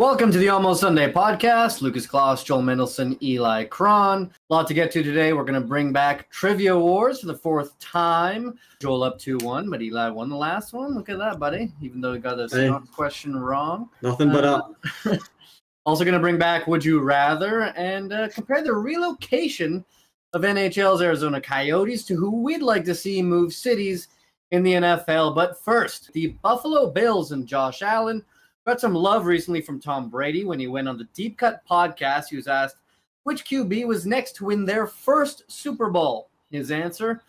Welcome to the Almost Sunday podcast. Lucas Klaus, Joel Mendelson, Eli Cron. A lot to get to today. We're going to bring back Trivia Wars for the fourth time. Joel up 2-1, but Eli won the last one. Look at that, buddy. Even though he got the question wrong. Nothing but up. Also going to bring back Would You Rather and compare the relocation of NHL's Arizona Coyotes to who we'd like to see move cities in the NFL. But first, the Buffalo Bills and Josh Allen got some love recently from Tom Brady when he went on the Deep Cut podcast. He was asked which QB was next to win their first Super Bowl. His answer,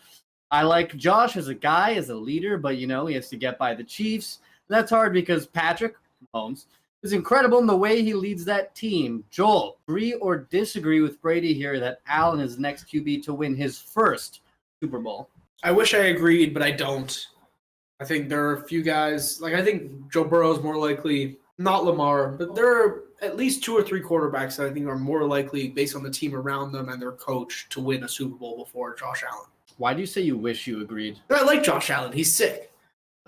I like Josh as a guy, as a leader, but, he has to get by the Chiefs. That's hard because Patrick Mahomes is incredible in the way he leads that team. Joel, agree or disagree with Brady here that Allen is the next QB to win his first Super Bowl? I wish I agreed, but I don't. I think there are a few guys, I think Joe Burrow is more likely, not Lamar, but there are at least two or three quarterbacks that I think are more likely, based on the team around them and their coach, to win a Super Bowl before Josh Allen. Why do you say you wish you agreed? I like Josh Allen. He's sick.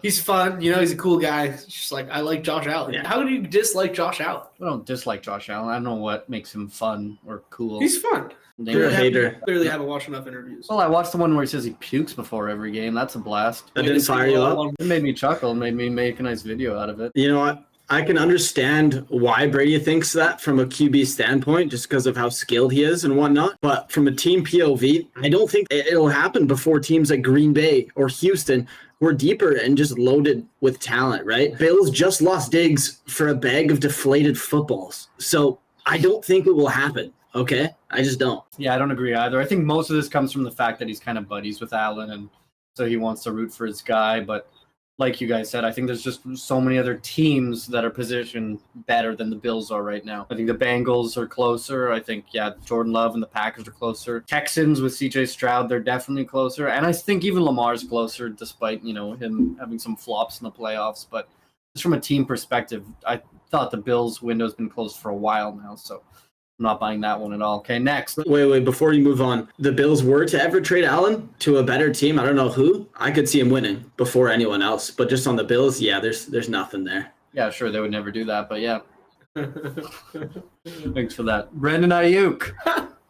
He's fun. He's a cool guy. It's just I like Josh Allen. Yeah. How do you dislike Josh Allen? I don't dislike Josh Allen. I don't know what makes him fun or cool. He's fun. You're a hater. Clearly haven't watched enough interviews. Well, I watched the one where he says he pukes before every game. That's a blast. That didn't fire you up? It made me chuckle. It made me make a nice video out of it. You know what? I can understand why Brady thinks that from a QB standpoint, just because of how skilled he is and whatnot. But from a team POV, I don't think it'll happen before teams like Green Bay or Houston who are deeper and just loaded with talent, right? Bills just lost Diggs for a bag of deflated footballs. So I don't think it will happen. Okay, I just don't. Yeah, I don't agree either. I think most of this comes from the fact that he's kind of buddies with Allen, and so he wants to root for his guy. But like you guys said, I think there's just so many other teams that are positioned better than the Bills are right now. I think the Bengals are closer. I think, Jordan Love and the Packers are closer. Texans with CJ Stroud, they're definitely closer. And I think even Lamar's closer, despite, him having some flops in the playoffs. But just from a team perspective, I thought the Bills' window's been closed for a while now, so I'm not buying that one at all. Okay, next. Wait, before you move on, the Bills were to ever trade Allen to a better team. I don't know who. I could see him winning before anyone else. But just on the Bills, there's nothing there. Yeah, sure, they would never do that, but yeah. Thanks for that. Brandon Aiyuk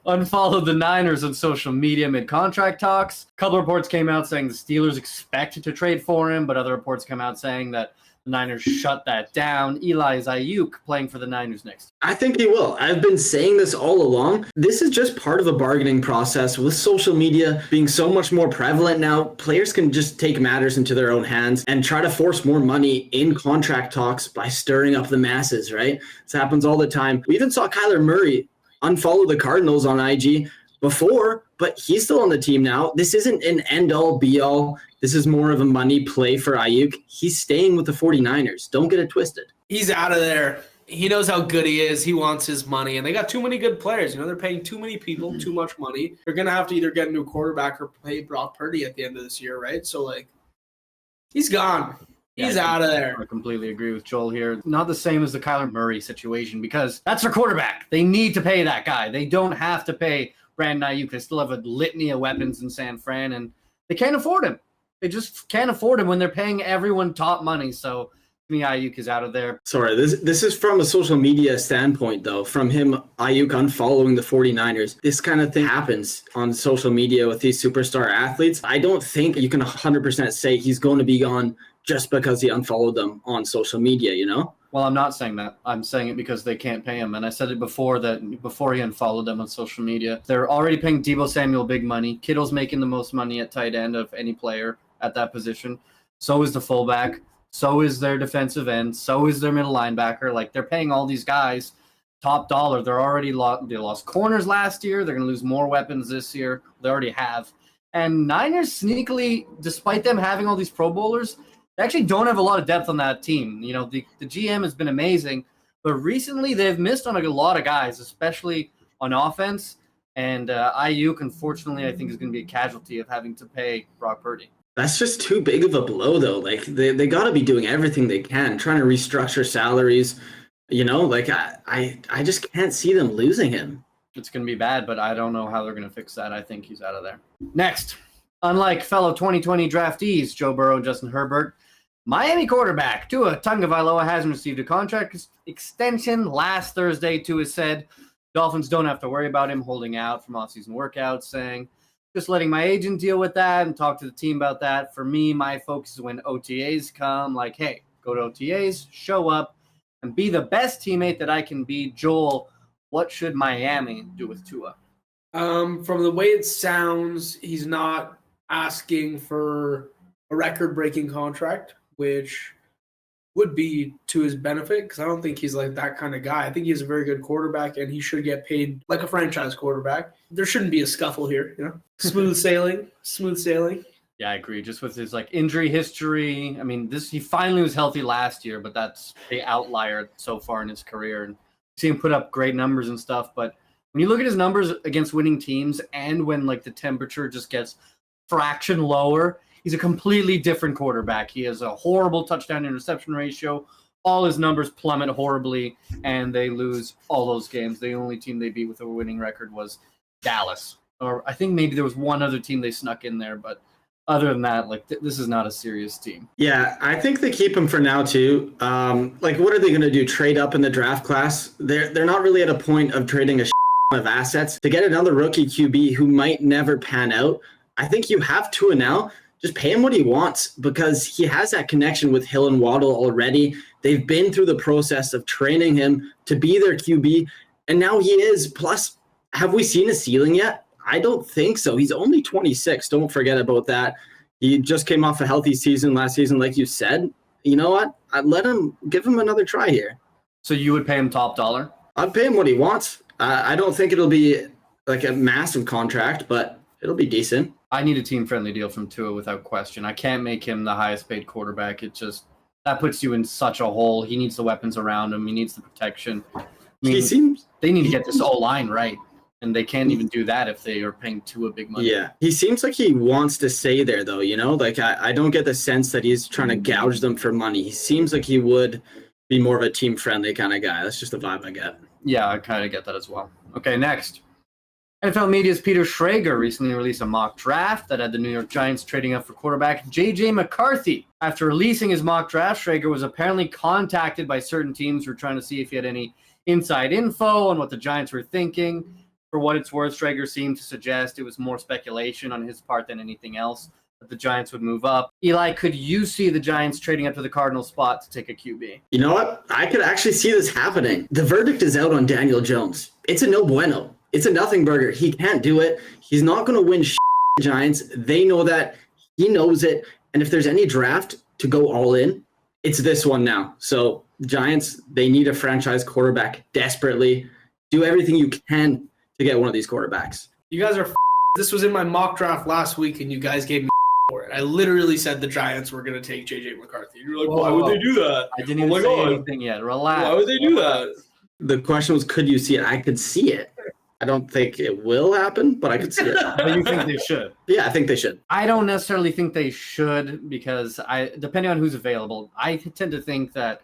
unfollowed the Niners on social media mid-contract talks. A couple reports came out saying the Steelers expect to trade for him, but other reports come out saying that the Niners shut that down. Eli, is Aiyuk playing for the Niners next? I think he will. I've been saying this all along. This is just part of a bargaining process. With social media being so much more prevalent now, players can just take matters into their own hands and try to force more money in contract talks by stirring up the masses, right? This happens all the time. We even saw Kyler Murray unfollow the Cardinals on IG before, but he's still on the team now. This isn't an end-all, be-all. This is more of a money play for Aiyuk. He's staying with the 49ers. Don't get it twisted. He's out of there. He knows how good he is. He wants his money. And they got too many good players. They're paying too many people too much money. They're going to have to either get a new quarterback or pay Brock Purdy at the end of this year, right? So, he's gone. He's out of there. I completely agree with Joel here. Not the same as the Kyler Murray situation because that's their quarterback. They need to pay that guy. They don't have to pay Brandon Aiyuk. They still have a litany of weapons in San Fran, and they can't afford him. They just can't afford him when they're paying everyone top money. So, to me, Aiyuk is out of there. Sorry, this is from a social media standpoint, though. From him, Aiyuk unfollowing the 49ers. This kind of thing happens on social media with these superstar athletes. I don't think you can 100% say he's going to be gone just because he unfollowed them on social media, Well, I'm not saying that. I'm saying it because they can't pay him. And I said it before he unfollowed them on social media. They're already paying Deebo Samuel big money. Kittle's making the most money at tight end of any player at that position. So is the fullback. So is their defensive end. So is their middle linebacker. They're paying all these guys top dollar. They lost corners last year. They're going to lose more weapons this year. They already have. And Niners sneakily, despite them having all these Pro Bowlers, they actually don't have a lot of depth on that team. The GM has been amazing, but recently they've missed on a lot of guys, especially on offense. And Aiyuk, unfortunately, I think is going to be a casualty of having to pay Brock Purdy. That's just too big of a blow, though. They got to be doing everything they can, trying to restructure salaries. I just can't see them losing him. It's going to be bad, but I don't know how they're going to fix that. I think he's out of there. Next, unlike fellow 2020 draftees, Joe Burrow and Justin Herbert, Miami quarterback Tua Tagovailoa hasn't received a contract extension. Last Thursday, Tua said Dolphins don't have to worry about him holding out from offseason workouts, saying, just letting my agent deal with that and talk to the team about that. For me, my focus is when OTAs come, like, hey, go to OTAs, show up, and be the best teammate that I can be. Joel, what should Miami do with Tua? From the way it sounds, he's not asking for a record-breaking contract, which would be to his benefit because I don't think he's like that kind of guy. I think he's a very good quarterback, and he should get paid like a franchise quarterback. There shouldn't be a scuffle here, you know? Smooth sailing. Yeah, I agree. Just with his injury history. I mean, he finally was healthy last year, but that's the outlier so far in his career. And you see him put up great numbers and stuff, but when you look at his numbers against winning teams and when the temperature just gets fraction lower, he's a completely different quarterback. He has a horrible touchdown interception ratio. All his numbers plummet horribly, and they lose all those games. The only team they beat with a winning record was Dallas. Or I think maybe there was one other team they snuck in there, but other than that, this is not a serious team. Yeah, I think they keep him for now too. What are they going to do? Trade up in the draft class? They're not really at a point of trading a of assets to get another rookie QB who might never pan out. I think you have Tua now. Just pay him what he wants because he has that connection with Hill and Waddle already. They've been through the process of training him to be their QB, and now he is. Plus, have we seen a ceiling yet? I don't think so. He's only 26. Don't forget about that. He just came off a healthy season last season, like you said. You know what? Give him another try here. So you would pay him top dollar? I'd pay him what he wants. I don't think it'll be like a massive contract, but it'll be decent. I need a team-friendly deal from Tua without question. I can't make him the highest-paid quarterback. That puts you in such a hole. He needs the weapons around him. He needs the protection. They need to get this O-line right, and they can't even do that if they are paying Tua big money. Yeah, he seems like he wants to stay there, though, you know? I don't get the sense that he's trying to gouge them for money. He seems like he would be more of a team-friendly kind of guy. That's just the vibe I get. Yeah, I kind of get that as well. Okay, next. NFL Media's Peter Schrager recently released a mock draft that had the New York Giants trading up for quarterback J.J. McCarthy. After releasing his mock draft, Schrager was apparently contacted by certain teams who were trying to see if he had any inside info on what the Giants were thinking. For what it's worth, Schrager seemed to suggest it was more speculation on his part than anything else that the Giants would move up. Eli, could you see the Giants trading up to the Cardinals spot to take a QB? You know what? I could actually see this happening. The verdict is out on Daniel Jones. It's a no bueno. It's a nothing burger. He can't do it. He's not going to win Giants. They know that. He knows it. And if there's any draft to go all in, it's this one now. So Giants, they need a franchise quarterback desperately. Do everything you can to get one of these quarterbacks. You guys are this was in my mock draft last week, and you guys gave me for it. I literally said the Giants were going to take J.J. McCarthy. You're like, why would they do that? I didn't even say anything yet. Relax. Why would they do that? The question was, could you see it? I could see it. I don't think it will happen, but I could see it. But you think they should? Yeah, I think they should. I don't necessarily think they should because depending on who's available, I tend to think that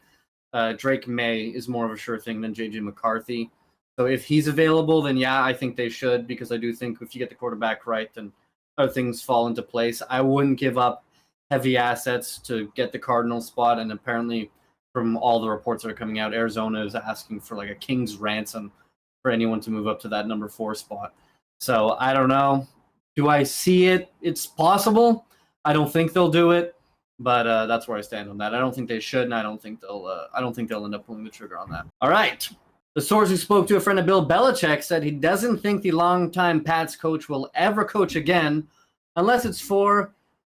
Drake May is more of a sure thing than J.J. McCarthy. So if he's available, then yeah, I think they should because I do think if you get the quarterback right, then other things fall into place. I wouldn't give up heavy assets to get the Cardinals spot, and apparently from all the reports that are coming out, Arizona is asking for like a king's ransom for anyone to move up to that number 4 spot. So I don't know. Do I see it? It's possible. I don't think they'll do it, but that's where I stand on that. I don't think they should, and I don't think they'll end up pulling the trigger on that. All right. The source who spoke to a friend of Bill Belichick said he doesn't think the longtime Pats coach will ever coach again unless it's for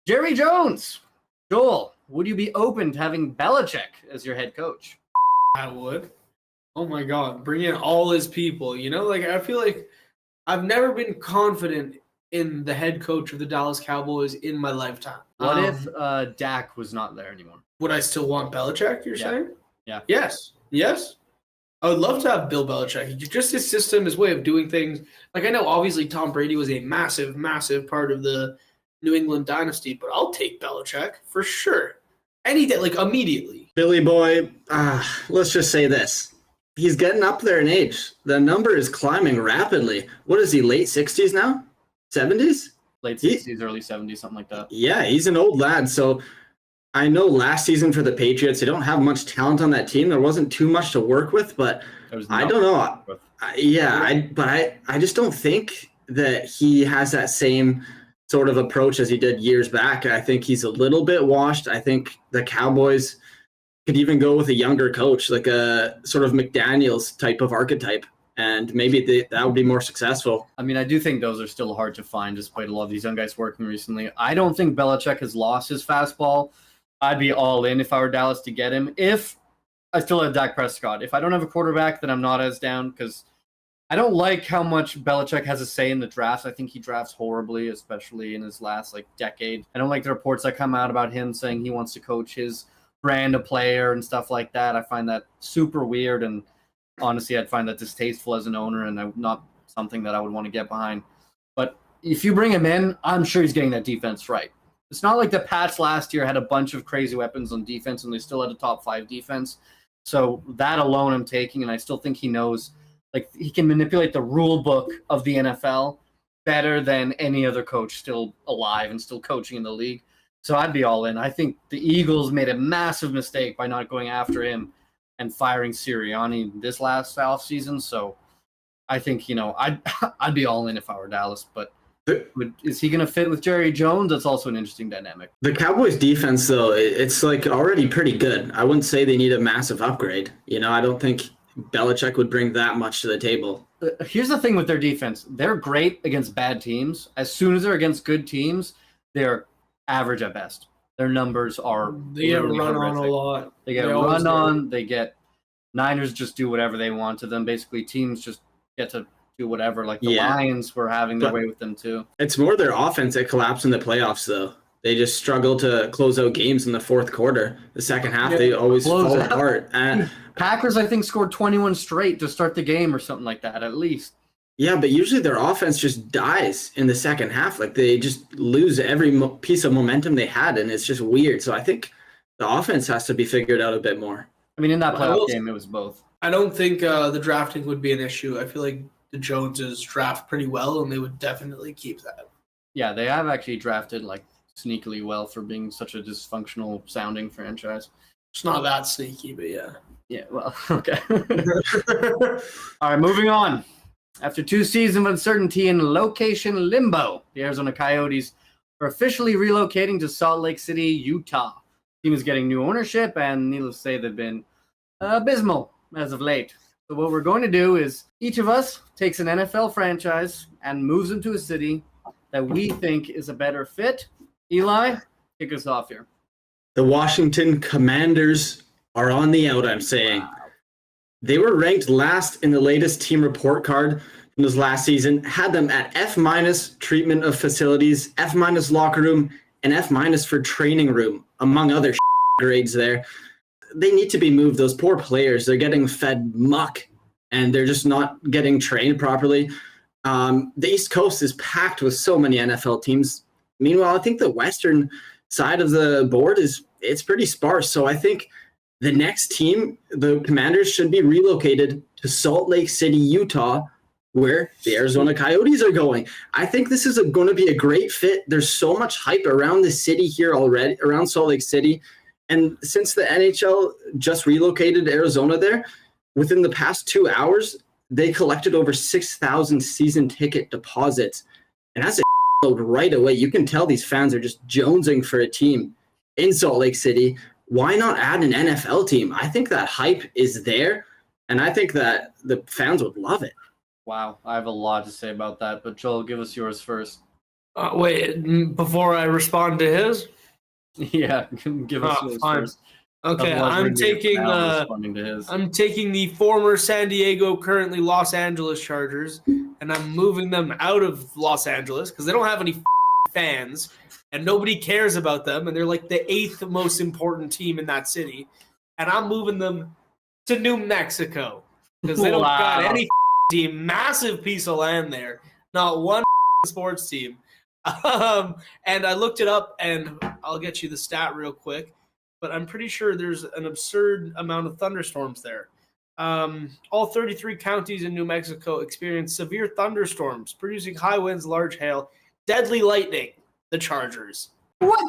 Jerry Jones. Joel, would you be open to having Belichick as your head coach? I would. Oh my God, bring in all his people. You know, I feel like I've never been confident in the head coach of the Dallas Cowboys in my lifetime. What if Dak was not there anymore? Would I still want Belichick, you're saying? Yeah. Yes. I would love to have Bill Belichick. Just his system, his way of doing things. I know obviously Tom Brady was a massive, massive part of the New England dynasty, but I'll take Belichick for sure. Any day, immediately. Billy boy, let's just say this. He's getting up there in age. The number is climbing rapidly. What is he, late 60s now? 70s? Late 60s, early 70s, something like that. Yeah, he's an old lad. So I know last season for the Patriots, they don't have much talent on that team. There wasn't too much to work with, but I don't know. I just don't think that he has that same sort of approach as he did years back. I think he's a little bit washed. I think the Cowboys could even go with a younger coach, like a sort of McDaniels type of archetype, and maybe that would be more successful. I mean, I do think those are still hard to find despite a lot of these young guys working recently. I don't think Belichick has lost his fastball. I'd be all in if I were Dallas to get him. If I still have Dak Prescott. If I don't have a quarterback, then I'm not as down because I don't like how much Belichick has a say in the drafts. I think he drafts horribly, especially in his last decade. I don't like the reports that come out about him saying he wants to coach his brand of player and stuff like that. I find that super weird, and honestly, I'd find that distasteful as an owner and not something that I would want to get behind. But if you bring him in, I'm sure he's getting that defense right. It's not like the Pats last year had a bunch of crazy weapons on defense and they still had a top 5 defense. So that alone I'm taking, and I still think he knows, he can manipulate the rule book of the NFL better than any other coach still alive and still coaching in the league. So I'd be all in. I think the Eagles made a massive mistake by not going after him and firing Sirianni this last offseason. So I think, I'd be all in if I were Dallas, but is he going to fit with Jerry Jones? That's also an interesting dynamic. The Cowboys defense, though, it's already pretty good. I wouldn't say they need a massive upgrade. I don't think Belichick would bring that much to the table. Here's the thing with their defense. They're great against bad teams. As soon as they're against good teams, they're average at best. Their numbers are they get run on a lot. They get run on. They get Niners just do whatever they want to them. Basically, teams just get to do whatever. The Lions were having their way with them too. It's more their offense that collapsed in the playoffs, though. They just struggle to close out games in the fourth quarter. The second half, they always fall apart. Packers, I think, scored 21 straight to start the game or something like that, at least. Yeah, but usually their offense just dies in the second half. They just lose every piece of momentum they had, and it's just weird. So I think the offense has to be figured out a bit more. I mean, in that playoff game, it was both. I don't think the drafting would be an issue. I feel like the Joneses draft pretty well, and they would definitely keep that. Yeah, they have actually drafted sneakily well for being such a dysfunctional sounding franchise. It's not that sneaky, but yeah. Yeah, well, okay. All right, moving on. After 2 seasons of uncertainty in location limbo, the Arizona Coyotes are officially relocating to Salt Lake City, Utah. The team is getting new ownership, and needless to say, they've been abysmal as of late. So what we're going to do is each of us takes an NFL franchise and moves them to a city that we think is a better fit. Eli, kick us off here. The Washington Commanders are on the out, I'm saying. Wow. They were ranked last in the latest team report card from this last season, had them at F- treatment of facilities, F- locker room, and F- for training room, among other grades there. They need to be moved. Those poor players, they're getting fed muck, and they're just not getting trained properly. The East Coast is packed with so many NFL teams. Meanwhile, I think the Western side of the board it's pretty sparse. So I think the next team, the Commanders, should be relocated to Salt Lake City, Utah, where the Arizona Coyotes are going. I think this is going to be a great fit. There's so much hype around the city here already, around Salt Lake City. And since the NHL just relocated Arizona there, within the past 2 hours, they collected over 6,000 season ticket deposits. And that's a load right away. You can tell these fans are just jonesing for a team in Salt Lake City. Why not add an NFL team? I think that hype is there, and I think that the fans would love it. Wow, I have a lot to say about that, but Joel, give us yours first. Wait, before I respond to his? Yeah, give us yours first. Okay, I'm taking the former San Diego, currently Los Angeles Chargers, and I'm moving them out of Los Angeles because they don't have any fans, and nobody cares about them, and they're like the 8th most important team in that city, and I'm moving them to New Mexico because they don't got any team, massive piece of land there, not one sports team. And I looked it up, and I'll get you the stat real quick, but I'm pretty sure there's an absurd amount of thunderstorms there. All 33 counties in New Mexico experience severe thunderstorms, producing high winds, large hail, deadly lightning. The Chargers. What?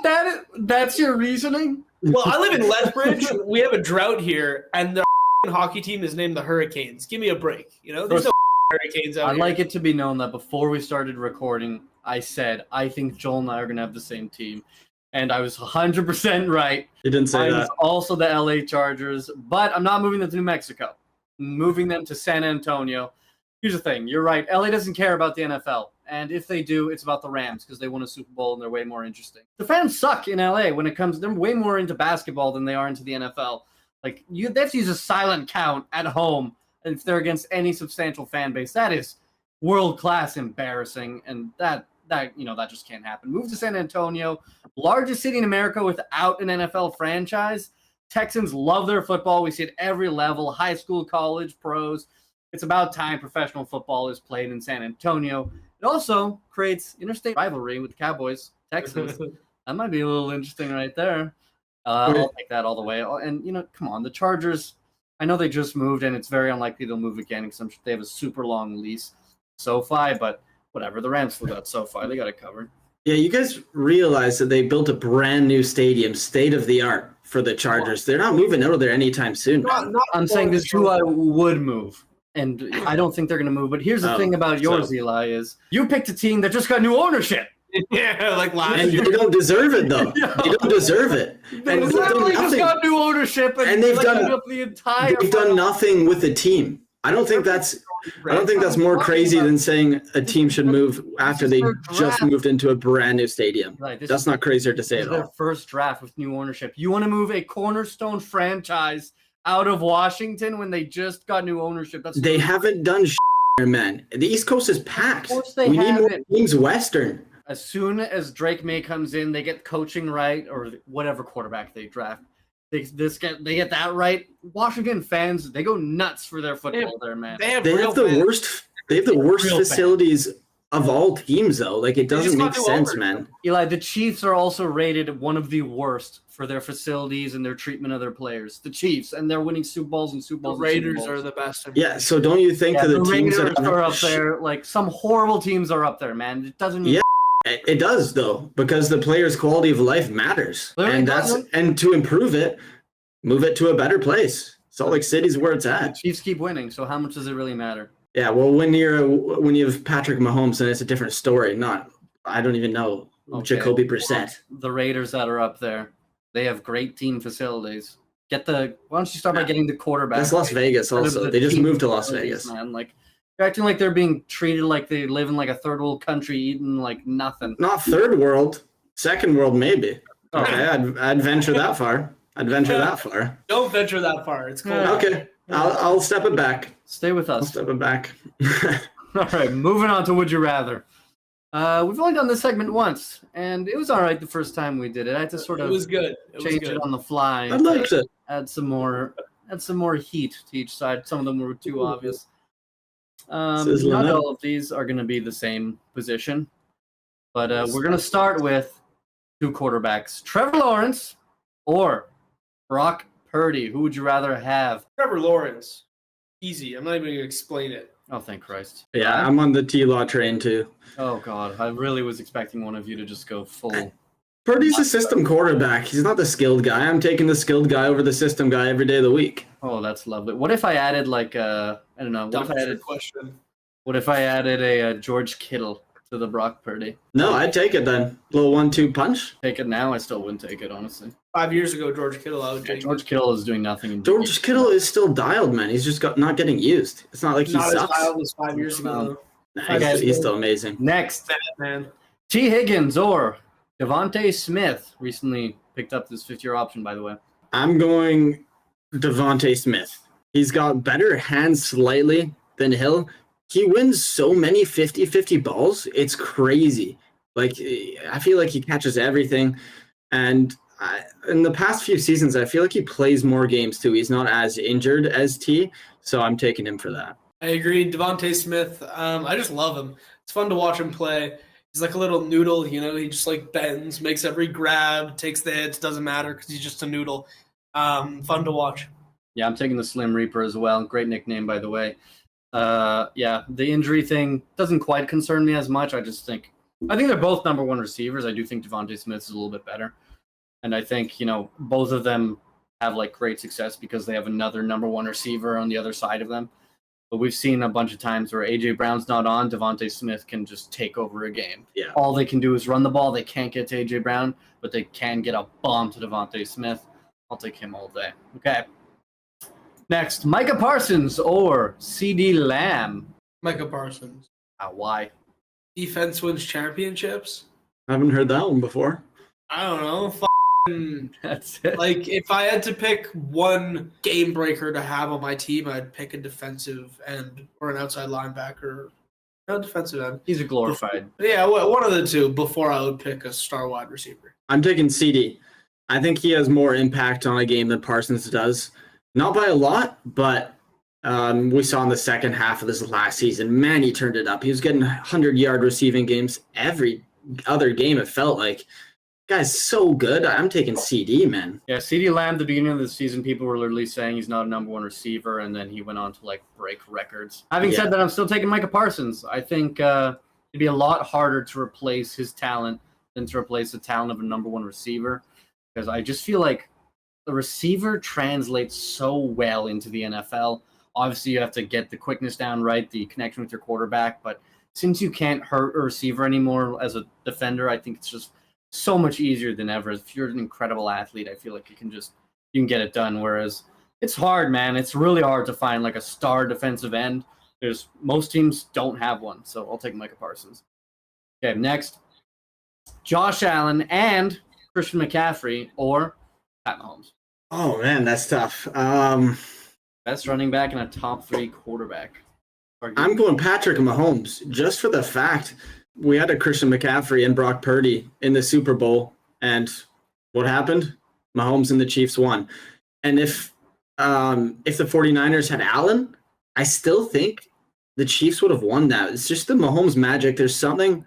That's your reasoning? Well, I live in Lethbridge. We have a drought here, and the hockey team is named the Hurricanes. Give me a break. There's no Hurricanes out I'd here. like it to be known that before we started recording, I said, I think Joel and I are going to have the same team. And I was 100% right. You didn't say Mine that. is also the LA Chargers, but I'm not moving them to New Mexico. I'm moving them to San Antonio. Here's the thing. You're right. LA doesn't care about the NFL. And if they do, it's about the Rams because they won a Super Bowl and they're way more interesting. The fans suck in LA when it comes. They're way more into basketball than they are into the NFL. Like, they have to use a silent count at home if they're against any substantial fan base. That is world-class embarrassing, and that just can't happen. Move to San Antonio, largest city in America without an NFL franchise. Texans love their football. We see it every level, high school, college, pros. It's about time professional football is played in San Antonio. It also creates interstate rivalry with the Cowboys, Texans. That might be a little interesting right there. I'll take that all the way. And, come on, the Chargers, I know they just moved, and it's very unlikely they'll move again because they have a super long lease. SoFi, but whatever. The Rams still got SoFi. They got it covered. Yeah, you guys realize that they built a brand new stadium, state of the art, for the Chargers. They're not moving out of there anytime soon. I'm saying this is who I would move. And I don't think they're going to move. But here's the thing about yours, Eli, is you picked a team that just got new ownership. Yeah, like last and year. They don't deserve it, though. They don't deserve it. They literally just got new ownership, and they've done up the entire. They've done nothing with the team. I don't think that's more crazy than saying a team should move after they just moved into a brand new stadium. Right, that's not crazier to say at all. Their first draft with new ownership. You want to move a cornerstone franchise out of Washington when they just got new ownership? They haven't done man. The East Coast is packed. Of course they we need more haven't. teams Western. As soon as Drake May comes in, they get coaching right, or whatever quarterback they draft. They get that right. Washington fans, they go nuts for their football there, man. They have the worst facilities of all teams, though. Like, it doesn't make sense, man. Eli, the Chiefs are also rated one of the worst for their facilities and their treatment of their players. The Chiefs, and they're winning Super Bowls and Super Bowls. The Raiders are the best. Yeah, so don't you think that the teams Raiders are up there? Like, some horrible teams are up there, man. It doesn't. Yeah. It does, though, because the player's quality of life matters. And to improve it, move it to a better place. Salt Lake City's where it's at. The Chiefs keep winning, so how much does it really matter? Yeah, well, when you have Patrick Mahomes, then it's a different story. I don't even know, Jacoby Brissett. The Raiders that are up there, they have great team facilities. Why don't you start by getting the quarterback? That's Las Vegas also. They just moved to Las Vegas. Man. Like, they're acting like they're being treated like they live in like a third world country, eating like nothing. Not third world, second world maybe. Okay, I'd venture that far. Don't venture that far. It's cold. Okay, I'll step it back. Stay with us. I'll step it back. All right, moving on to Would You Rather. We've only done this segment once, and it was all right the first time we did it. I had to sort of change it on the fly. I liked it. Add some more heat to each side. Some of them were too obvious. Not all of these are going to be the same position, but we're going to start with two quarterbacks: Trevor Lawrence or Brock Purdy. Who would you rather have? Trevor Lawrence. Easy. I'm not even going to explain it. Oh, thank Christ. Yeah, I'm on the T-Law train too. Oh, God. I really was expecting one of you to just go full. Purdy's a system quarterback. He's not the skilled guy. I'm taking the skilled guy over the system guy every day of the week. Oh, that's lovely. What if I added I don't know. What if I added a George Kittle to the Brock Purdy? No, I'd take it then. Little 1-2 punch. Take it now. I still wouldn't take it, honestly. 5 years ago, George Kittle, I would take George Kittle is doing nothing. George Kittle is still dialed, man. He's just not getting used. It's not like he sucks. Not as dialed as 5 years ago. He's still amazing. Next, man. T. Higgins or Devontae Smith. Recently picked up this fifth-year option, by the way. I'm going Devontae Smith. He's got better hands slightly than Hill. He wins so many 50-50 balls. It's crazy. Like, I feel like he catches everything. And in the past few seasons, I feel like he plays more games, too. He's not as injured as T, so I'm taking him for that. I agree. Devontae Smith, I just love him. It's fun to watch him play. He's like a little noodle, he just like bends, makes every grab, takes the hits, doesn't matter because he's just a noodle. Fun to watch. Yeah, I'm taking the Slim Reaper as well. Great nickname, by the way. The injury thing doesn't quite concern me as much. I think they're both number one receivers. I do think Devontae Smith is a little bit better. And I think, both of them have like great success because they have another number one receiver on the other side of them. But we've seen a bunch of times where AJ Brown's not on, Devontae Smith can just take over a game. Yeah. All they can do is run the ball. They can't get to AJ Brown, but they can get a bomb to Devontae Smith. I'll take him all day. Okay. Next, Micah Parsons or CeeDee Lamb. Micah Parsons. Why? Defense wins championships. I haven't heard that one before. I don't know. That's it. Like, if I had to pick one game breaker to have on my team, I'd pick a defensive end or an outside linebacker. No, defensive end. He's a glorified. Yeah, one of the two before I would pick a star wide receiver. I'm taking CD. I think he has more impact on a game than Parsons does. Not by a lot, but we saw in the second half of this last season, man, he turned it up. He was getting 100-yard receiving games every other game, it felt like. Guy's so good. I'm taking CD, man. Yeah, CeeDee Lamb, the beginning of the season, people were literally saying he's not a number one receiver, and then he went on to like break records. Having said that, I'm still taking Micah Parsons. I think it'd be a lot harder to replace his talent than to replace the talent of a number one receiver, because I just feel like the receiver translates so well into the NFL. Obviously, you have to get the quickness down right, the connection with your quarterback, but since you can't hurt a receiver anymore as a defender, I think it's just so much easier than ever. If you're an incredible athlete, I feel like you can get it done. Whereas it's hard, man. It's really hard to find like a star defensive end. Most teams don't have one, so I'll take Micah Parsons. Okay, next, Josh Allen and Christian McCaffrey or Pat Mahomes. Oh man, that's tough. Best running back and a top 3 quarterback. I'm going Patrick Mahomes just for the fact we had a Christian McCaffrey and Brock Purdy in the Super Bowl, and what happened? Mahomes and the Chiefs won. And if the 49ers had Allen, I still think the Chiefs would have won that. It's just the Mahomes magic. There's something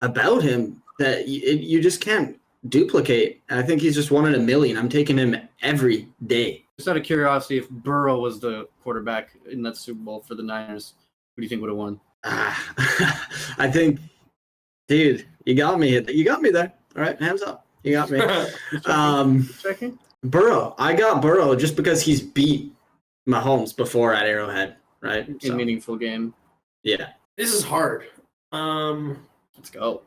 about him that you just can't duplicate. I think he's just one in a million. I'm taking him every day. Just out of curiosity, if Burrow was the quarterback in that Super Bowl for the Niners, who do you think would have won? I think, dude, you got me. You got me there. All right, hands up. You got me. Checking? Burrow. I got Burrow just because he's beat Mahomes before at Arrowhead, right? In meaningful game. Yeah. This is hard. Let's go.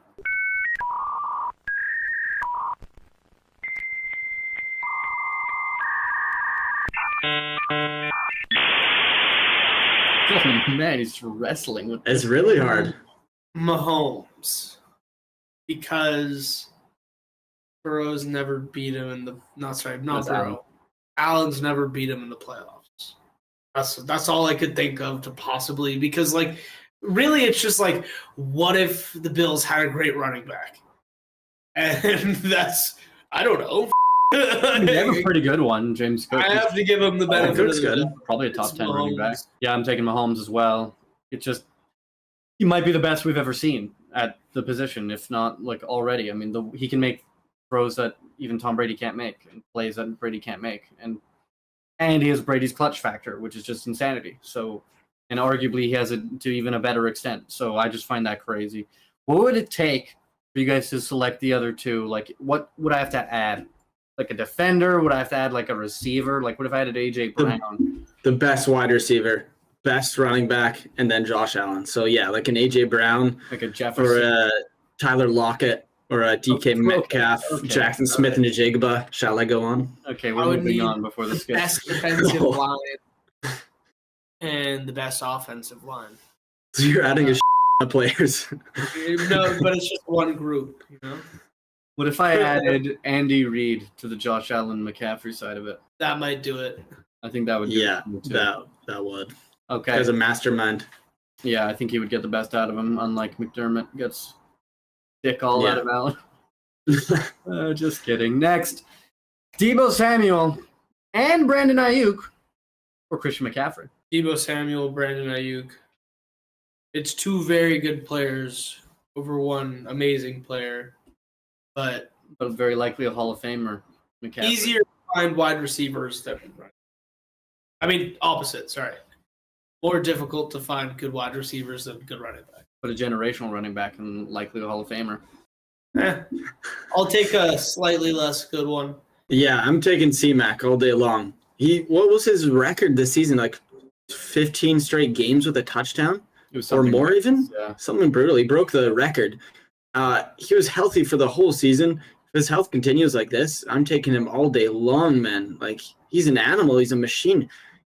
Oh, man, he's wrestling with this. It's really hard. Mahomes. Because Burrow's never beat him in the... Not Burrow. Allen's never beat him in the playoffs. That's all I could think of to possibly... Because, like, really it's just like, what if the Bills had a great running back? And that's... I don't know. They have a pretty good one, James Cook. I have to give him the benefit of the doubt. Probably a top 10 running back. Yeah, I'm taking Mahomes as well. He might be the best we've ever seen at the position, if not like already. I mean, he can make throws that even Tom Brady can't make, and plays that Brady can't make, and he has Brady's clutch factor, which is just insanity. So, and arguably he has it to even a better extent. So I just find that crazy. What would it take for you guys to select the other two? Like, what would I have to add? Like a defender? Would I have to add like a receiver? Like, what if I added AJ Brown? The best wide receiver, best running back, and then Josh Allen. So yeah, like an AJ Brown, like a Jefferson, or a Tyler Lockett, or a DK Metcalf, Jackson Smith, and Njigba. Shall I go on? Okay, we're moving on before this gets best defensive line and the best offensive line. So you're adding of players. No, but it's just one group, you know. What if I added Andy Reid to the Josh Allen McCaffrey side of it? That might do it. I think that would do it too. that would. Okay. As a mastermind. Yeah, I think he would get the best out of him, unlike McDermott gets dick all out of Allen. Just kidding. Next, Deebo Samuel and Brandon Aiyuk or Christian McCaffrey. Deebo Samuel, Brandon Aiyuk. It's two very good players over one amazing player. But very likely a Hall of Famer. McCaffrey. Easier to find wide receivers than opposite, sorry. More difficult to find good wide receivers than good running back. But a generational running back and likely a Hall of Famer. I'll take a slightly less good one. Yeah, I'm taking C-Mac all day long. What was his record this season? Like 15 straight games with a touchdown? Or more even? Yeah. Something brutal. He broke the record. He was healthy for the whole season. If his health continues like this, I'm taking him all day long, man. Like, he's an animal. He's a machine.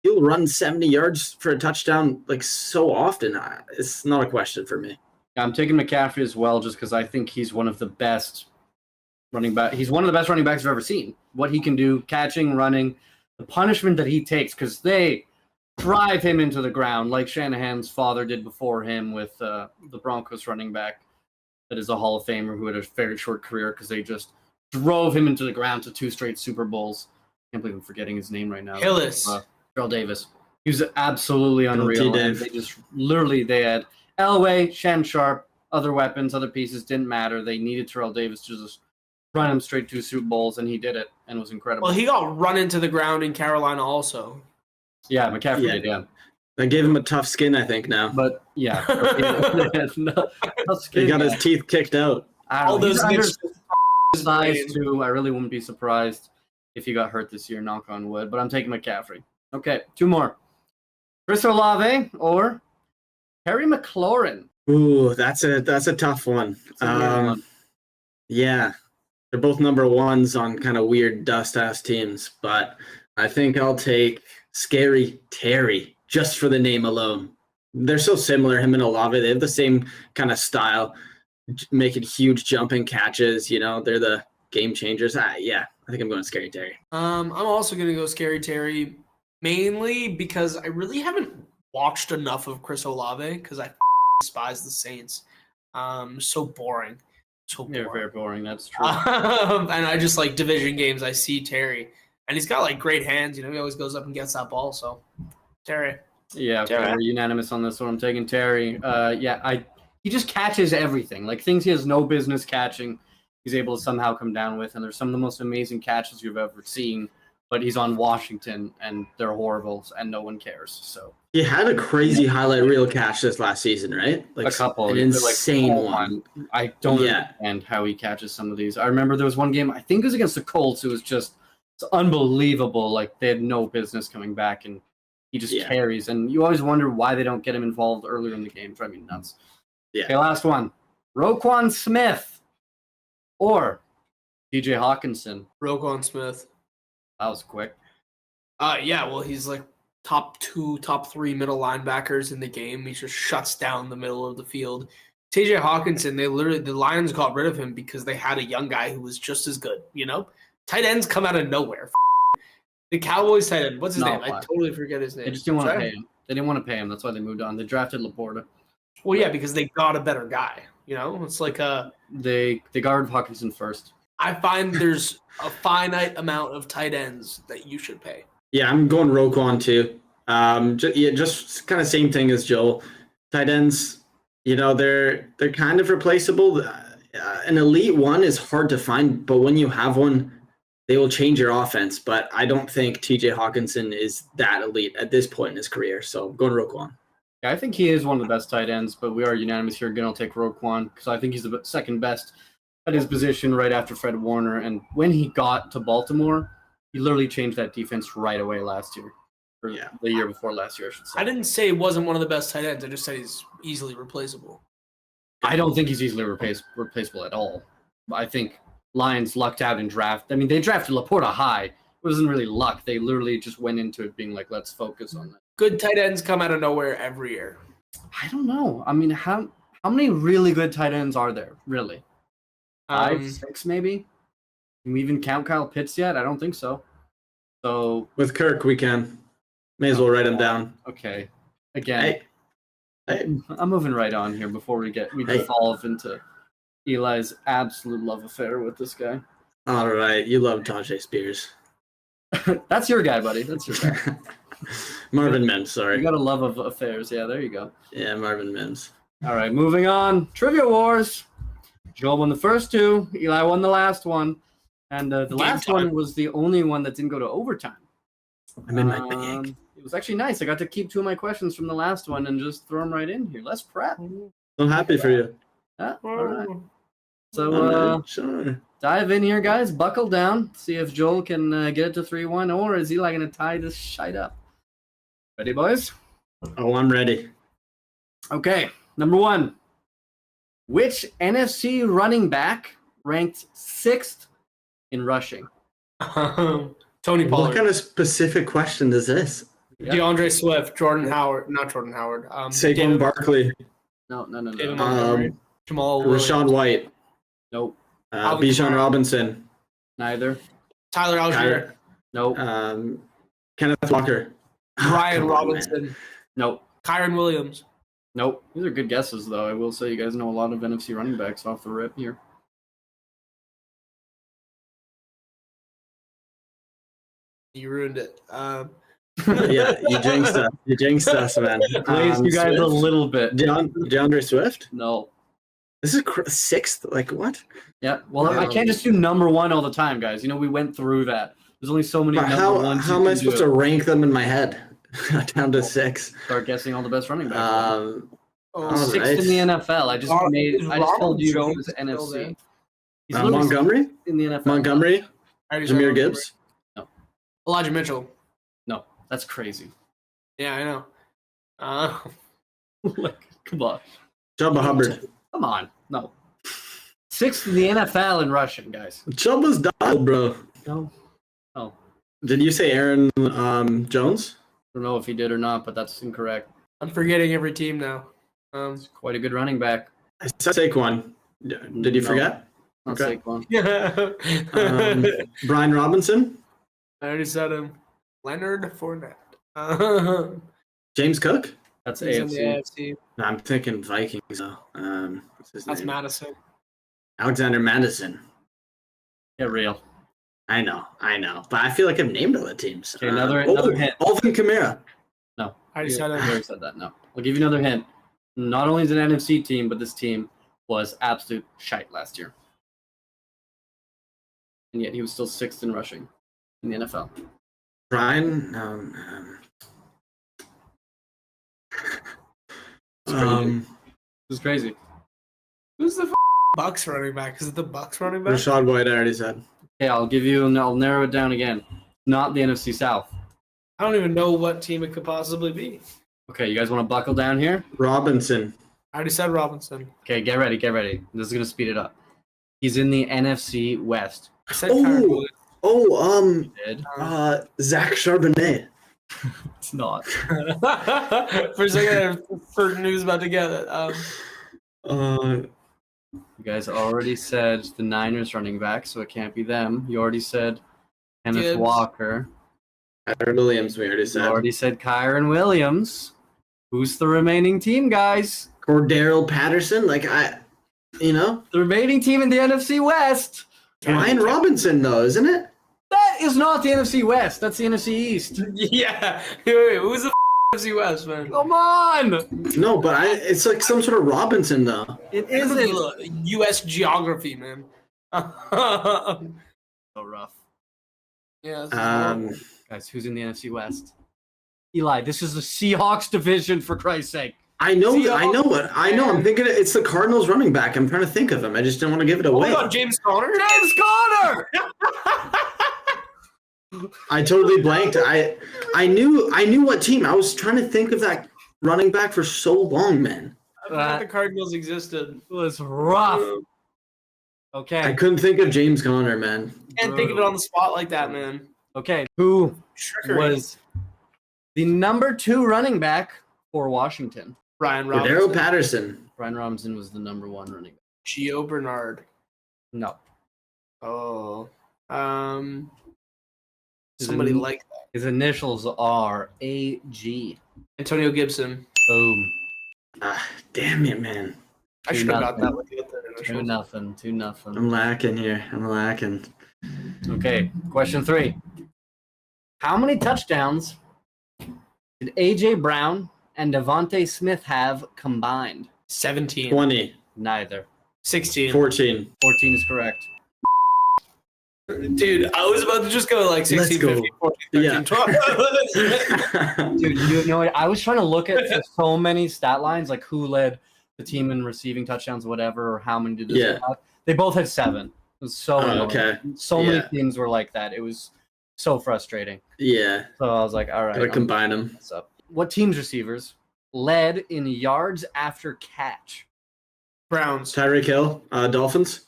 He'll run 70 yards for a touchdown like so often. It's not a question for me. I'm taking McCaffrey as well just because I think he's one of the best running back. He's one of the best running backs I've ever seen. What he can do, catching, running, the punishment that he takes, because they drive him into the ground like Shanahan's father did before him with the Broncos running back that is a Hall of Famer who had a very short career because they just drove him into the ground to 2 straight Super Bowls. I can't believe I'm forgetting his name right now. Hillis. Terrell Davis. He was absolutely unreal. They just literally, they had Elway, Shan Sharp, other weapons, other pieces, didn't matter. They needed Terrell Davis to just run him straight to Super Bowls, and he did it, and it was incredible. Well, he got run into the ground in Carolina also. Yeah, McCaffrey did, yeah. That gave him a tough skin, I think, now. But, yeah. He got his teeth kicked out. All those size, too. I really wouldn't be surprised if he got hurt this year, knock on wood. But I'm taking McCaffrey. Okay, 2 more. Chris Olave or Terry McLaurin. Ooh, that's a tough one. One. Yeah, they're both number 1s on kind of weird dust-ass teams, but I think I'll take Scary Terry just for the name alone. They're so similar, him and Olave. They have the same kind of style, making huge jumping catches. You know, they're the game changers. Yeah, I think I'm going Scary Terry. I'm also going to go Scary Terry, mainly because I really haven't watched enough of Chris Olave because I despise the Saints. So boring. So boring. Yeah, very boring. That's true. And I just like division games. I see Terry, and he's got like great hands. You know, he always goes up and gets that ball. So Terry. Yeah, okay, we're unanimous on this one. I'm taking Terry. He just catches everything. Like things he has no business catching, he's able to somehow come down with. And there's some of the most amazing catches you've ever seen. But he's on Washington, and they're horrible, and no one cares. So he had a crazy highlight reel catch this last season, right? Like a couple, an insane one. I don't understand how he catches some of these. I remember there was one game, I think it was against the Colts. It was just unbelievable. Like they had no business coming back, and he just carries. And you always wonder why they don't get him involved earlier in the game. Drive me nuts. Yeah. Okay, last one: Roquan Smith or T.J. Hawkinson. Roquan Smith. That was quick. Well, he's like top 2, top 3 middle linebackers in the game. He just shuts down the middle of the field. TJ Hawkinson, the Lions got rid of him because they had a young guy who was just as good, you know? Tight ends come out of nowhere. The Cowboys tight end, what's his name? I totally forget his name. They just didn't want to pay him. They didn't want to pay him. That's why they moved on. They drafted Laporta. Well, yeah, because they got a better guy, you know? It's like they guarded Hawkinson first. I find there's a finite amount of tight ends that you should pay. Yeah, I'm going Roquan too. Just kind of same thing as Joel. Tight ends, you know, they're kind of replaceable. An elite one is hard to find, but when you have one, they will change your offense. But I don't think TJ Hawkinson is that elite at this point in his career. So I'm going Roquan. Yeah, I think he is one of the best tight ends, but we are unanimous here. Again, I'll take Roquan because I think he's the second best at his position right after Fred Warner. And when he got to Baltimore, he literally changed that defense right away last year. Or the year before last year, I should say. I didn't say he wasn't one of the best tight ends. I just said he's easily replaceable. I don't think he's easily replaceable at all. I think Lions lucked out in draft. I mean, they drafted Laporta high. It wasn't really luck. They literally just went into it being like, let's focus on that. Good tight ends come out of nowhere every year. I don't know. I mean, how many really good tight ends are there, really? 5, 6 maybe? Can we even count Kyle Pitts yet? I don't think so. So with Kirk, we can. May as well write him down. Okay. Again, I'm moving right on here before we devolve into Eli's absolute love affair with this guy. All right. You love Tajay Spears. That's your guy, buddy. That's your guy. Marvin Mims, sorry. You got a love of affairs. Yeah, there you go. Yeah, Marvin Mims. All right, moving on. Trivia Wars. Joel won the first 2. Eli won the last one. And the last one was the only one that didn't go to overtime. I'm in my bag. It was actually nice. I got to keep 2 of my questions from the last one and just throw them right in here. Less prep. I'm happy for you. All right. So Sure. dive in here, guys. Buckle down. See if Joel can get it to 3-1, or is Eli going to tie this shite up? Ready, boys? Oh, I'm ready. Okay, number 1. Which NFC running back ranked 6th in rushing? Tony What Pollard. kind of specific question is this? Yep. DeAndre Swift, not Jordan Howard. Saquon David Barkley, No. David Montgomery, Jamal Williams, Rashawn White, Nope. Alvin Bijan Kamara. Robinson, Neither. Tyler Algier, Nope. Kenneth Walker, Ryan Come on, Robinson, Nope. Kyron Williams. Nope. These are good guesses, though. I will say you guys know a lot of NFC running backs off the rip here. You ruined it. Yeah, you jinxed us, man. Glazed you guys Swift? a little bit. DeAndre Swift? No. This is 6th. Like what? Yeah. Well, I can't just do number 1 all the time, guys. You know, we went through that. There's only so many But number ones. how am I supposed to rank them in my head? Down to 6. Start guessing all the best running backs. All 6th right. in the NFL. I just told you it was NFC. He's literally Montgomery? in the NFL. Montgomery? Jahmyr Gibbs? Elijah Mitchell. No, that's crazy. Yeah, I know. Come on. Chuba Hubbard. Come on. No. 6th in the NFL in rushing, guys. Chuba's dialed, bro. No. Oh. Did you say Aaron Jones? I don't know if he did or not, but that's incorrect. I'm forgetting every team now. He's quite a good running back. I said Saquon. Did you No. forget? Not Okay. Saquon. Yeah. Brian Robinson? I already said him. Leonard Fournette. James Cook? That's He's in the AFC. AFC. No, I'm thinking Vikings, though. What's his That's name? Madison. Alexander Madison. Get real. I know. But I feel like I've named all the teams. Okay, another hint. Alvin Kamara. No. I already said I him. already said that. No. I'll give you another hint. Not only is it an NFC team, but this team was absolute shite last year. And yet he was still 6th in rushing in the NFL. Brian. This is crazy. Who's the Bucks running back? Is it the Bucks running back? Rashad White, I already said. Okay, I'll narrow it down again. Not the NFC South. I don't even know what team it could possibly be. Okay, you guys want to buckle down here? Robinson. I already said Robinson. Okay, get ready. This is going to speed it up. He's in the NFC West. I said Kyron Williams. You did? Zach Charbonnet. It's not. For a second, certain news about to get it. You guys already said the Niners running back, so it can't be them. You already said Kenneth Gibbs. Walker. Kyron Williams, we already You said. already said Kyron Williams. Who's the remaining team, guys? Cordero Patterson, The remaining team in the NFC West. Ryan Robinson, though, isn't it? That is not the NFC West. That's the NFC East. Yeah. Wait, who's the NFC West, man? Come on. No, but it's like some sort of Robinson, though. It Isn't isn't. U.S. geography, man? So rough. Yeah. Guys, who's in the NFC West? Eli, this is the Seahawks division, for Christ's sake. I know. Seahawks. I'm thinking it's the Cardinals running back. I'm trying to think of him. I just didn't want to give it Oh away. my God, James Conner? James Conner! I totally blanked. I knew what team. I was trying to think of that running back for so long, man. I forgot the Cardinals existed. It was rough. I Okay. couldn't think of James Conner, man. Can't think of it on the spot like that, man. Okay. Who Trickery. was the number 2 running back for Washington? Ryan Cordero Robinson? Patterson. Brian Robinson was the number 1 running back. Gio Bernard. No. Oh. His Somebody in- like that. His initials are AG. Antonio Gibson. Boom. Damn it, man. I should have got that with the other 2-0. initials. 2-0. I'm lacking here. I'm lacking. Okay. Question 3. How many touchdowns did AJ Brown and Devontae Smith have combined? 17. 20, Neither. 16. 14. 14 is correct. Dude, I was about to just go like 16, go. 15, 14, 13, 12. Dude, you know what? I was trying to look at so many stat lines, like who led the team in receiving touchdowns, whatever, or how many did this Yeah. have. They both had 7. It was so annoying. Okay. So many teams were like that. It was so frustrating. Yeah. So I was like, all right. Gotta combine them. What's up? What team's receivers led in yards after catch? Browns. Tyreek Hill, Dolphins.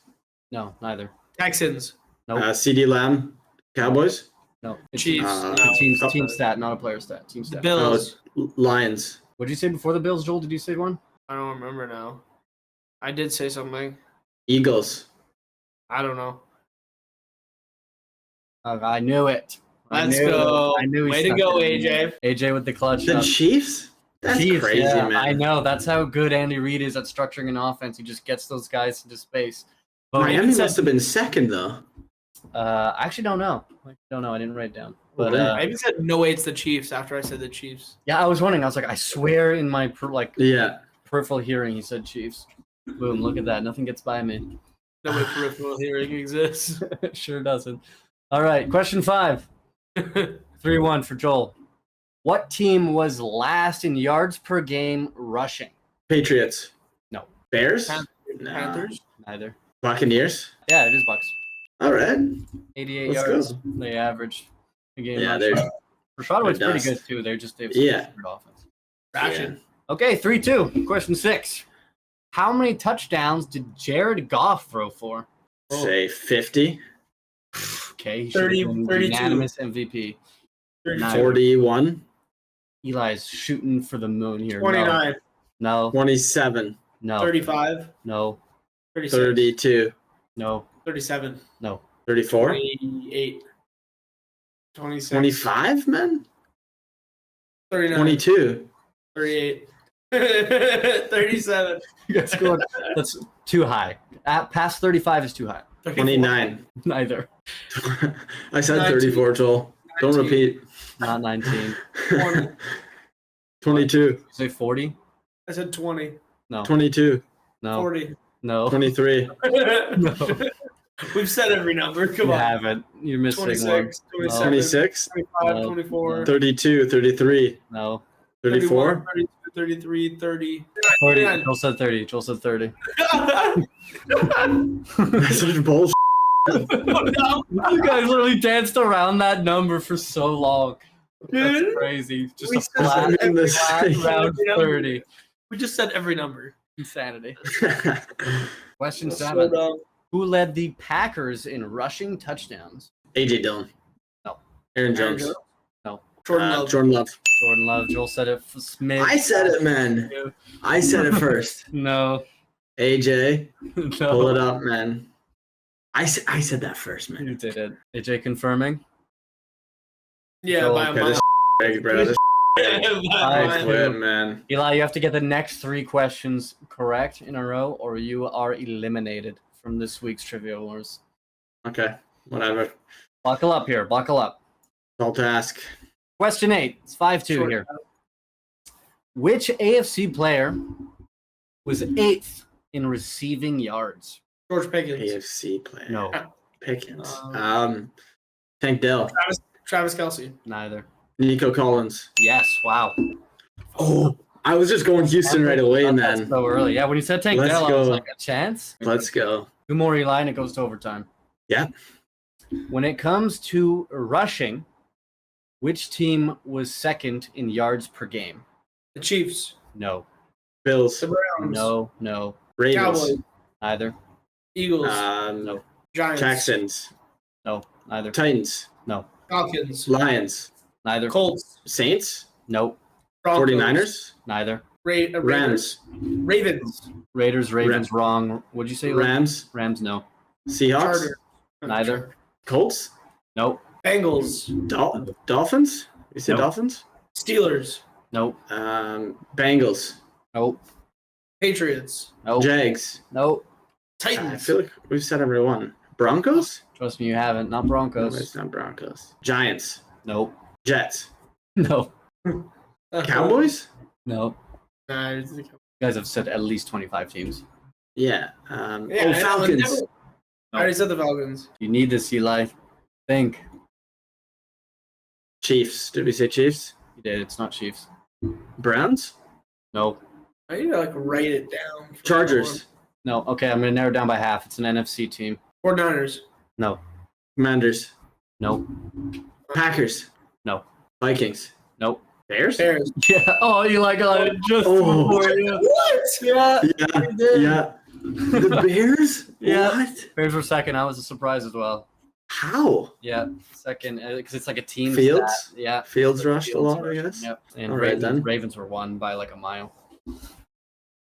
No, neither. Texans. Nope. CD Lamb, Cowboys. No. It's Chiefs. team stat, not a player stat. Team stat. Bills. Lions. What did you say before the Bills, Joel? Did you say one? I don't remember now. I did say something. Eagles. I don't know. I knew it. Let's go. I knew. Way to go, AJ. AJ with the clutch. The Chiefs? That's Chiefs, crazy, man. I know. That's how good Andy Reid is at structuring an offense. He just gets those guys into space. But Miami must have been second, though. I actually don't know. I didn't write it down. But I even said no way it's the Chiefs after I said the Chiefs. yeah, I was wondering. I was like, I swear in my peripheral hearing, he said Chiefs. Boom! Look at that. Nothing gets by me. No way peripheral hearing exists. It sure doesn't. All right, question 5. 3-1 for Joel. What team was last in yards per game rushing? Patriots. No. Bears? Panthers? Neither. Buccaneers? Yeah, it is Bucks. All right. 88 Let's yards. go. They averaged a game. Yeah, Rashad White's pretty dust. good too. They've weird offense. Ration. Okay, 3-2. Question 6. How many touchdowns did Jared Goff throw for? Say 50. Okay, he 30, should have been 32. unanimous MVP. 41. Eli's shooting for the moon here. 29. No. 27. No. 35. No. 36. 32. No. 37. No. 34. 28. 26. 25, man? 39. 22. 38. 37. You guys scored. That's too high. Past 35 is too high. 29. Neither. I said 19. 34, Joel. Don't 19. repeat. Not 19. 20. 22. Say 40? I said 20. No. 22. No. 40. No. 23. No. We've said every number. Come You on. haven't. You're missing 26, one. 27, 26. 25, No. 24. 32. 33. No. 34. 32, 33, 30. 30. 39. Joel said 30. Joel said 30. That's such bullshit. No. You guys literally danced around that number for so long. That's Dude. crazy. Just We a said flat, in this flat thing. round 30. We just said every number. Insanity. Question That's so 7. dumb. Who led the Packers in rushing touchdowns? AJ Dillon. No. Aaron Jones. No. Jordan Love. Jordan Love. Jordan Love. Joel said it. Smith. I said it, man. I said it first. No. AJ, No. pull it up, man. I said that first, man. You did it. AJ confirming. Yeah, Joel, by a Okay, mile. this big, bro. This By a I mile. quit, man. Eli, you have to get the next 3 questions correct in a row, or you are eliminated from this week's Trivia Wars. Okay, whatever. Buckle up here. Buckle up. I'll task. Question 8. It's 5-2 Short. here. Which AFC player was 8th in receiving yards? George Pickens. AFC player. No. Pickens. Tank Dell. Travis Kelce. Neither. Nico Collins. Yes. Wow. Oh, I was just going Houston right away, That's man. so early. Yeah, when you said Tank Let's Dell, I was go. like, a chance? Let's go. 2 more, Eli, and it goes to overtime. Yeah. When it comes to rushing, which team was 2nd in yards per game? The Chiefs. No. Bills. The Browns. No. Ravens. Cowboys. Neither. Eagles. No. Giants. Texans. No. Neither. Titans. No. Falcons. Lions. Neither. Colts. Saints. Nope. Broncos. 49ers. Neither. Raiders. Ravens. Ravens, wrong. What'd you say? Rams. Rams, no. Seahawks. Chargers. Neither. Colts. Nope. Bengals. Dolphins. You said Nope. Dolphins. Steelers. Nope. Bengals. Nope. Patriots. Nope. Jags. Nope. I Titans. feel like we've said every one. Broncos. Trust me, you haven't. Not No, Broncos. it's not Broncos. Giants. Nope. Jets. No. Cowboys. No. Nah, You guys have said at least 25 teams. Yeah. yeah, Falcons. I already said the Falcons. You need this, Eli. Think. Chiefs. Did we say Chiefs? You did. It's not Chiefs. Browns. No. I need to write it down. Chargers. No. Okay, I'm going to narrow it down by half. It's an NFC team. 49ers. No. Commanders. No. Packers. No. Vikings. Nope. Bears? Bears. Yeah. Oh, you like it just before you. What? Yeah. Yeah. The Bears? Yeah. What? Bears were second. I was a surprise as well. How? Yeah, second because it's like a team. Fields? Stat. Yeah. Fields rushed a Fields lot, I rushed, guess. Yep. And All right, then. Ravens were won by like a mile. Damn.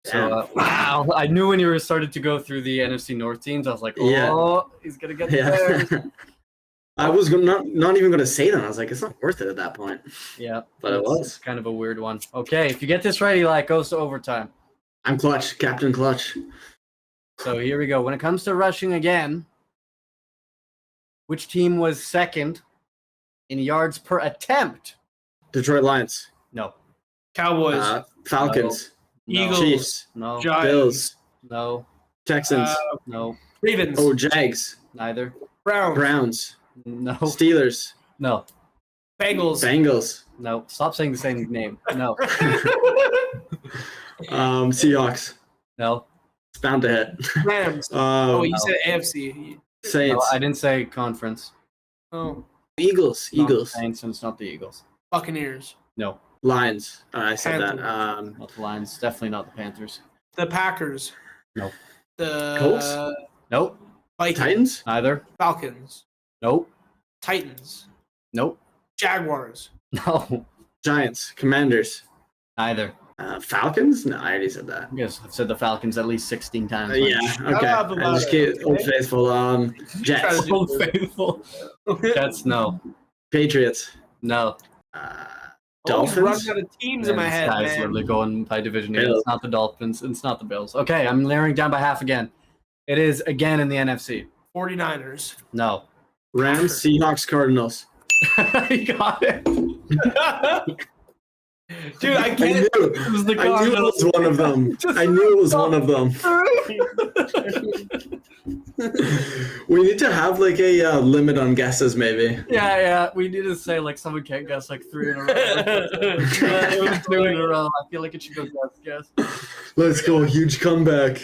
So wow, I knew when you were started to go through the NFC North teams, I was like, oh, Yeah. he's gonna get the Bears. Yeah. I was not even going to say that. I was like, it's not worth it at that point. Yeah, But it was. It's kind of a weird one. Okay, if you get this right, Eli, it goes to overtime. I'm clutch. Captain Clutch. So here we go. When it comes to rushing again, which team was second in yards per attempt? Detroit Lions. No. Cowboys. Falcons. No. Eagles. Chiefs. No. Giants. Bills. No. Texans. No. Ravens. Oh, Jags. Neither. Browns. No. Steelers. No. Bengals. Bengals. No. Stop saying the same name. No. Seahawks. No. It's bound to hit. Rams. Oh, You said AFC. No, Saints. I didn't say conference. Oh, Eagles. Not Eagles. the Saints, and it's not the Eagles. Buccaneers. No. Lions. I said that. Panthers. Not the Lions. Definitely not the Panthers. The Packers. No. The Colts? Nope. Vikings. Titans. Neither. Falcons. Nope. Titans. Nope. Jaguars. No. Giants. Commanders. Neither. Falcons. No, I already said that. Yes, I've said the Falcons at least 16 times. Yeah. Okay. up I about just it, get Old Faithful. Jets. Old Faithful. Jets, no. Patriots. No. Dolphins. Running out of teams in my This head, guy's man. literally going by division again. Bills. It's not the Dolphins. It's not the Bills. Okay, I'm narrowing down by half again. It is again in the NFC. 49ers. No. Rams. Seahawks. Cardinals. You got it. Dude, I I get knew, it. It was the I knew it Cardinals. was one of them. I knew it was one of them. We need to have like a limit on guesses, maybe. Yeah. We need to say like someone can't guess like 3 in a row. It was 2 in a row. I feel like it should go guess. Let's go, huge comeback.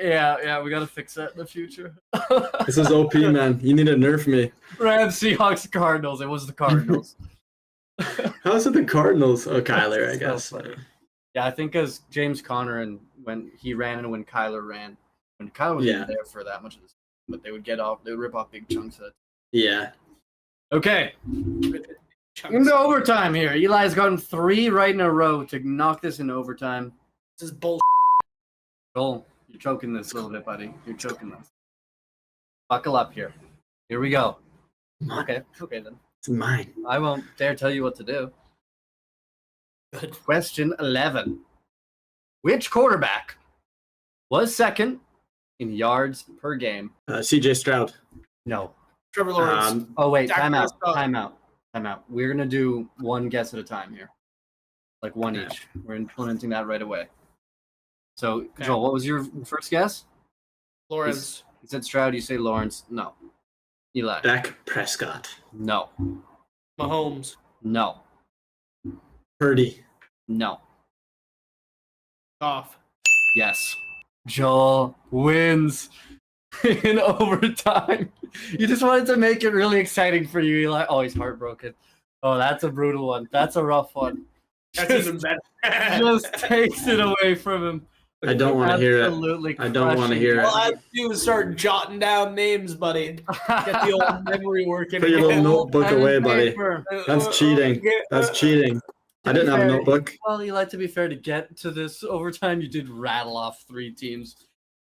Yeah, we gotta fix that in the future. This is OP, man. You need to nerf me. Rams, Seahawks, Cardinals. It was the Cardinals. How is it the Cardinals? Oh, Kyler, I So guess. funny. Yeah, I think as James Conner and when he ran and when Kyler ran, when Kyler wasn't Yeah. there for that much of this, but they would rip off big chunks of it. Yeah. Okay, into overtime here. Eli's gotten 3 right in a row to knock this into overtime. This is bull. Joel, you're choking this a little bit, buddy. You're choking this. Buckle up here. Here we go. Okay then. It's mine. I won't dare tell you what to do. Good. Question 11. Which quarterback was second in yards per game? CJ Stroud. No. Trevor Lawrence. Oh, wait. Dak Time Prescott. out. We're going to do one guess at a time here. Like one Okay. each. We're implementing that right away. So, Okay. Joel, what was your first guess? Lawrence. You said Stroud. You say Lawrence. No. Eli. Dak Prescott. No. Mahomes. No. Purdy. No. Goff. Yes. Joel wins in overtime. You just wanted to make it really exciting for you, Eli. Oh, he's heartbroken. Oh, that's a brutal one. That's a rough one. That's Just- even better. Just takes it away from him. I don't want to hear it. Absolutely I don't want to hear All I it. have to do is start jotting down names, buddy. Get the old memory working. Put your little again. notebook Pen and away, buddy. paper. That's cheating. That's cheating. I didn't have a notebook. Well, Eli, to be fair, to get to this overtime, you did rattle off 3 teams.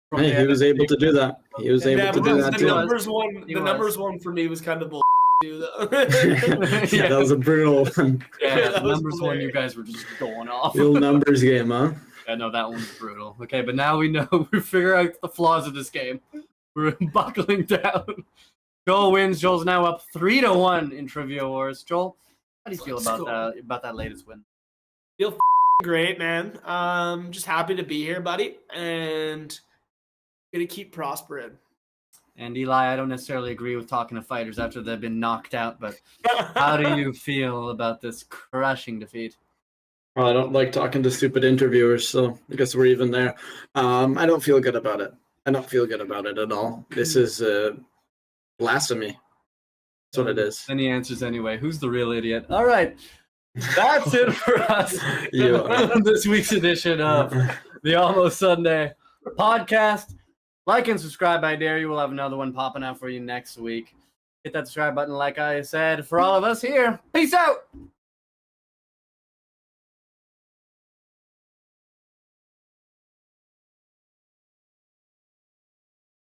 from Hey, the he was NFC. able to do that. He was able Yeah, to but do the that too. numbers one. He The was. numbers one for me was kind of bull. Too, though. Yeah, that was a brutal one. Yeah, That the was numbers one, you hilarious. guys were just going off. Real numbers game, huh? Yeah, no, that one's brutal. Okay, but now we know we figure out the flaws of this game. We're buckling down. Joel wins. Joel's now up 3-1 in Trivia Wars. Joel, how do you feel Let's about that latest win? Great, man. Just happy to be here, buddy, and gonna keep prospering. And Eli, I don't necessarily agree with talking to fighters after they've been knocked out, but how do you feel about this crushing defeat? Well, I don't like talking to stupid interviewers, so I guess we're even there. I don't feel good about it. I don't feel good about it at all. This is blasphemy. That's what it is. Any answers anyway. Who's the real idiot? All right. That's it for us on this week's edition of the Almost Sunday podcast. Like and subscribe, I dare you. We'll have another one popping out for you next week. Hit that subscribe button, like I said. For all of us here, peace out.